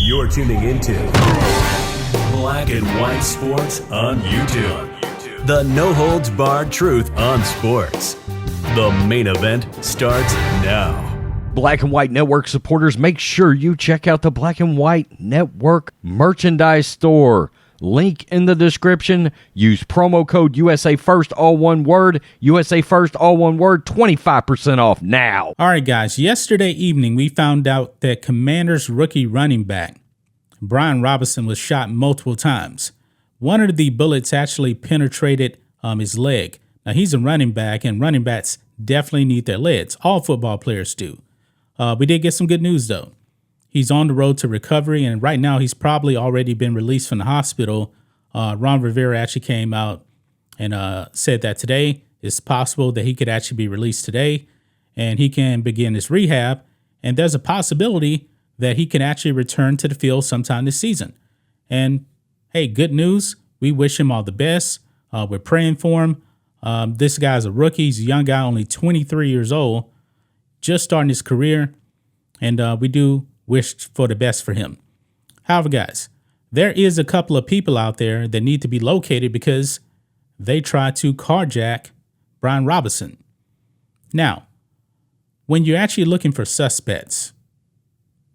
You're tuning into Black and White Sports on YouTube. The no-holds-barred truth on sports. The main event starts now. Black and White Network supporters, make sure you check out the Black and White Network merchandise store. Link in the description. Use promo code USA First, all one word. USA First, all one word. 25% off now. All right, guys. Yesterday evening, we found out that Commanders rookie running back Brian Robinson was shot multiple times. One of the bullets actually penetrated his leg. Now, he's a running back, and running backs definitely need their legs. All football players do. We did get some good news, though. He's on the road to recovery, and right now he's probably already been released from the hospital. Ron Rivera actually came out and said that today it's possible that he could actually be released today, and he can begin his rehab. And there's a possibility that he can actually return to the field sometime this season. And hey, good news. We wish him all the best. We're praying for him. This guy's a rookie. He's a young guy, only 23 years old, just starting his career. And we do wish for the best for him. However, guys, there is a couple of people out there that need to be located because they tried to carjack Brian Robinson. Now, when you're actually looking for suspects,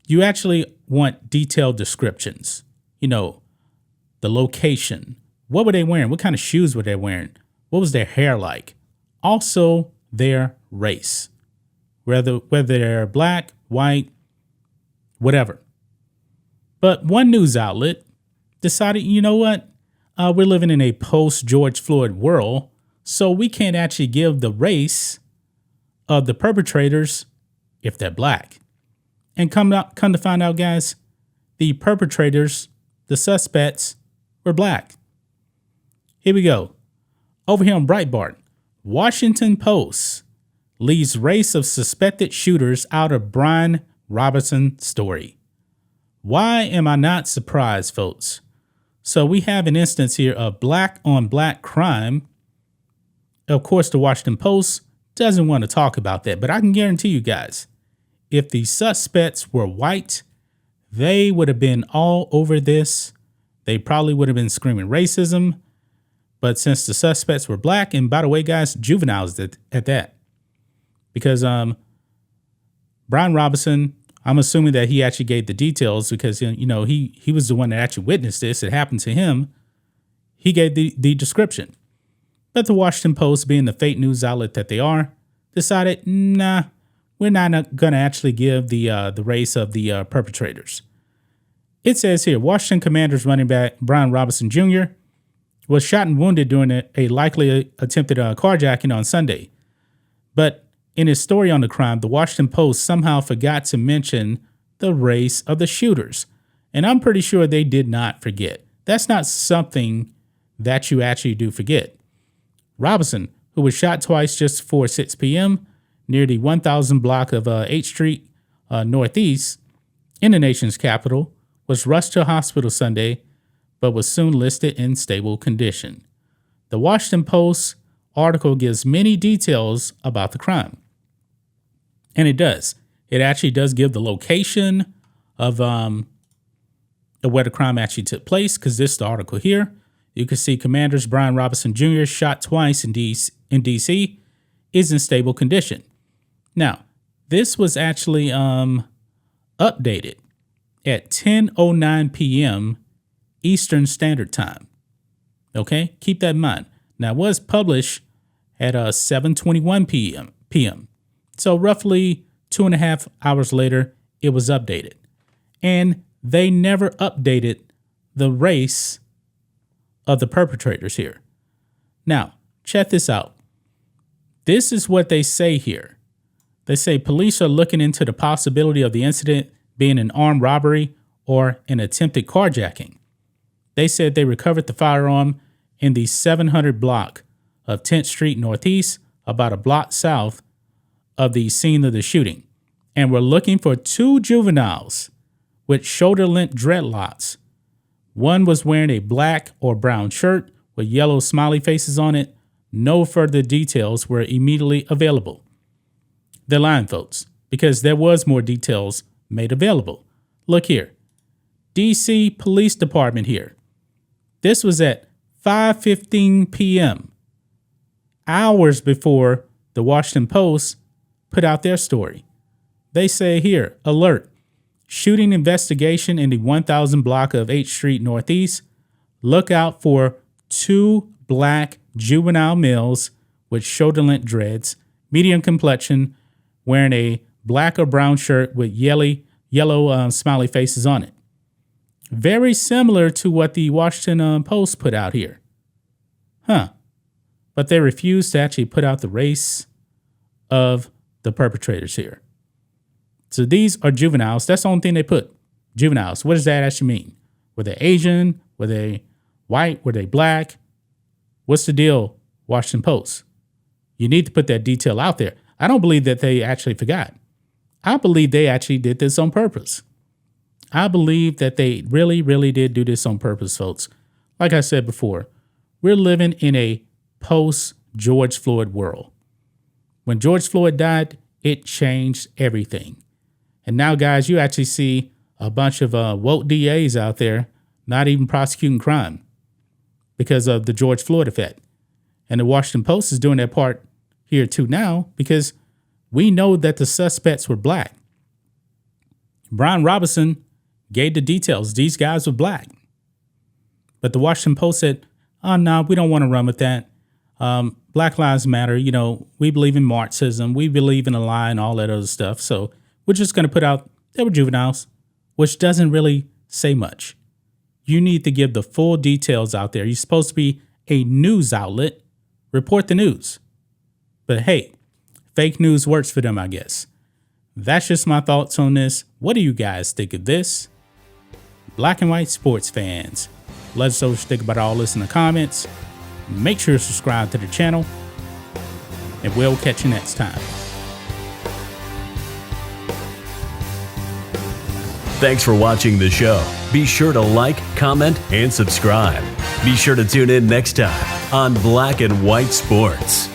you actually want detailed descriptions. You know, the location. What were they wearing? What kind of shoes were they wearing? What was their hair like? Also, their race. Whether they're black, white, whatever. But one news outlet decided, you know what? We're living in a post-George Floyd world, so we can't actually give the race of the perpetrators if they're black. And come to find out, guys, the perpetrators, the suspects, were black. Here we go. Over here on Breitbart, Washington Post leaves race of suspected shooters out of Brian Robinson story. Why am I not surprised, folks? So we have an instance here of black on black crime. Of course, the Washington Post doesn't want to talk about that, but I can guarantee you guys, if the suspects were white, they would have been all over this. They probably would have been screaming racism. But since the suspects were black, and by the way, guys, juveniles at that, because Brian Robinson, I'm assuming that he actually gave the details because, you know, he was the one that actually witnessed this. It happened to him. He gave the description. But the Washington Post, being the fake news outlet that they are, decided, nah, we're not going to actually give the race of the perpetrators. It says here, Washington Commanders running back Brian Robinson Jr. was shot and wounded during a likely attempted carjacking on Sunday. But in his story on the crime, the Washington Post somehow forgot to mention the race of the shooters. And I'm pretty sure they did not forget. That's not something that you actually do forget. Robinson, who was shot twice just before 6 p.m., near the 1000 block of 8th Street Northeast in the nation's capital, was rushed to a hospital Sunday, but was soon listed in stable condition. The Washington Post article gives many details about the crime. And it does. It actually does give the location of where the crime actually took place, because this is the article here. You can see Commanders Brian Robinson Jr. shot twice in D.C. is in stable condition. Now, this was actually updated at 10:09 p.m. Eastern Standard Time. Okay, keep that in mind. Now, it was published at 7:21 p.m. So roughly 2.5 hours later, it was updated. And they never updated the race of the perpetrators here. Now, check this out. This is what they say here. They say police are looking into the possibility of the incident being an armed robbery or an attempted carjacking. They said they recovered the firearm in the 700 block of 10th Street Northeast, about a block south of the scene of the shooting, and were looking for two juveniles with shoulder-length dreadlocks. One was wearing a black or brown shirt with yellow smiley faces on it. No further details were immediately available. They're lying, folks, because there was more details made available. Look here. DC Police Department here. This was at 5:15 p.m., hours before the Washington Post put out their story. They say here, alert, shooting investigation in the 1000 block of 8th Street Northeast. Look out for 2 black juvenile males with shoulder-length dreads, medium complexion, wearing a black or brown shirt with yellow smiley faces on it. Very similar to what the Washington Post put out here. But they refused to actually put out the race of the perpetrators here. So these are juveniles. That's the only thing they put. Juveniles. What does that actually mean? Were they Asian? Were they white? Were they black? What's the deal, Washington Post? You need to put that detail out there. I don't believe that they actually forgot. I believe they actually did this on purpose. I believe that they really, really did do this on purpose, folks. Like I said before, we're living in a post-George Floyd world. When George Floyd died, it changed everything. And now, guys, you actually see a bunch of woke DAs out there not even prosecuting crime because of the George Floyd effect. And the Washington Post is doing their part here too now because we know that the suspects were black. Brian Robinson gave the details. These guys were black. But the Washington Post said, oh, no, we don't want to run with that. Black Lives Matter. You know, we believe in Marxism. We believe in a lie and all that other stuff. So we're just going to put out they were juveniles, which doesn't really say much. You need to give the full details out there. You're supposed to be a news outlet. Report the news. But hey, fake news works for them, I guess. That's just my thoughts on this. What do you guys think of this? Black and white sports fans, let us know what you think about all this in the comments. Make sure to subscribe to the channel, and we'll catch you next time. Thanks for watching the show. Be sure to like, comment, and subscribe. Be sure to tune in next time on Black and White Sports.